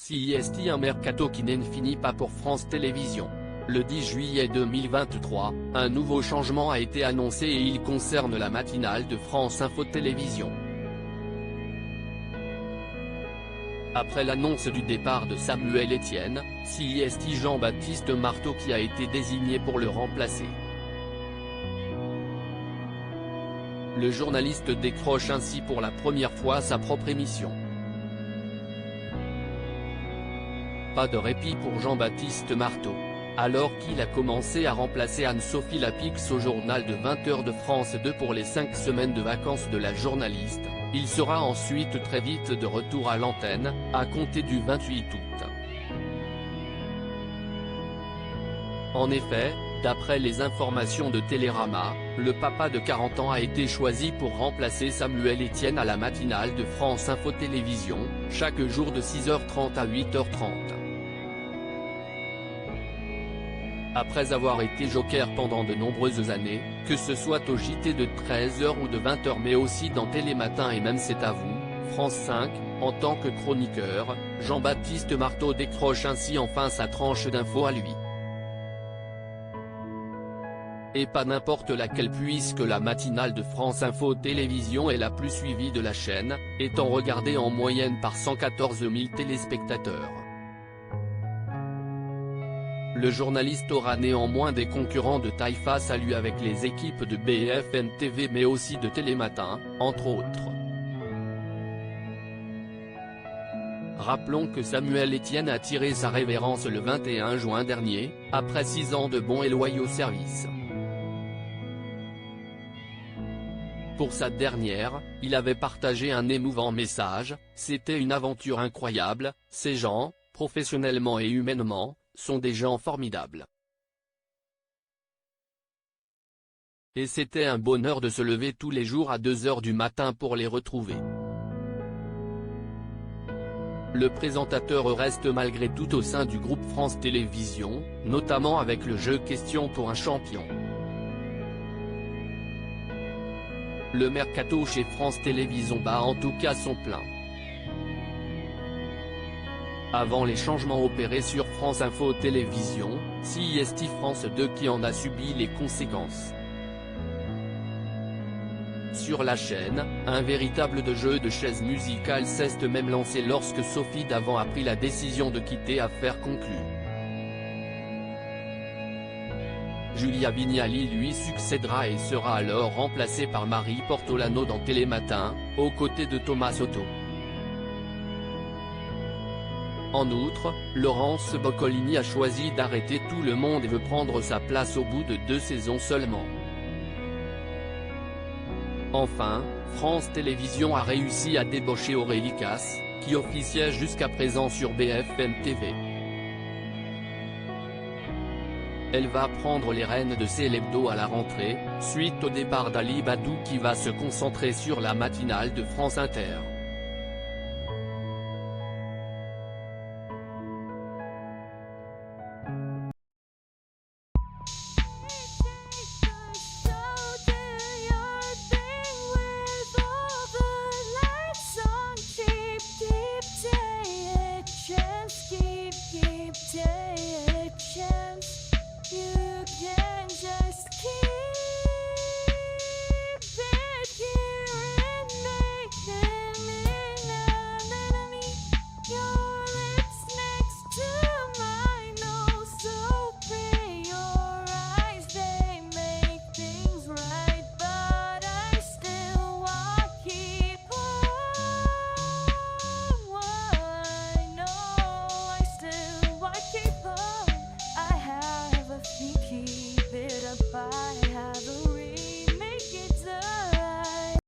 CIST, un mercato qui ne finit pas pour France Télévisions. Le 10 juillet 2023, un nouveau changement a été annoncé et il concerne la matinale de France Info Télévisions. Après l'annonce du départ de Samuel Etienne, CIST Jean-Baptiste Marteau qui a été désigné pour le remplacer. Le journaliste décroche ainsi pour la première fois sa propre émission. Pas de répit pour Jean-Baptiste Marteau. Alors qu'il a commencé à remplacer Anne-Sophie Lapix au journal de 20h de France 2 pour les 5 semaines de vacances de la journaliste, il sera ensuite très vite de retour à l'antenne, à compter du 28 août. En effet, d'après les informations de Télérama, le papa de 40 ans a été choisi pour remplacer Samuel Etienne à la matinale de France Info Télévisions, chaque jour de 6h30 à 8h30. Après avoir été joker pendant de nombreuses années, que ce soit au JT de 13h ou de 20h mais aussi dans Télématin et même C'est à vous, France 5, en tant que chroniqueur, Jean-Baptiste Marteau décroche ainsi enfin sa tranche d'infos à lui. Et pas n'importe laquelle puisque la matinale de France Info Télévisions est la plus suivie de la chaîne, étant regardée en moyenne par 114 000 téléspectateurs. Le journaliste aura néanmoins des concurrents de taille face à lui avec les équipes de BFM TV mais aussi de Télématin, entre autres. Rappelons que Samuel Etienne a tiré sa révérence le 21 juin dernier, après 6 ans de bons et loyaux services. Pour sa dernière, il avait partagé un émouvant message: « C'était une aventure incroyable, ces gens, professionnellement et humainement, sont des gens formidables. Et c'était un bonheur de se lever tous les jours à 2h du matin pour les retrouver. » Le présentateur reste malgré tout au sein du groupe France Télévisions, notamment avec le jeu Question pour un champion. Le mercato chez France Télévisions bat en tout cas son plein. Avant les changements opérés sur France Info Télévisions, CIST France 2 qui en a subi les conséquences. Sur la chaîne, un véritable jeu de chaises musicales s'est même lancé lorsque Sophie Davant a pris la décision de quitter Affaires conclues. Julia Vignali lui succédera et sera alors remplacée par Marie Portolano dans Télématin, aux côtés de Thomas Soto. En outre, Laurence Boccolini a choisi d'arrêter Tout le monde et veut prendre sa place au bout de 2 saisons seulement. Enfin, France Télévisions a réussi à débaucher Aurélie Casse, qui officiait jusqu'à présent sur BFM TV. Elle va prendre les rênes de Célébdo à la rentrée, suite au départ d'Ali Badou qui va se concentrer sur la matinale de France Inter.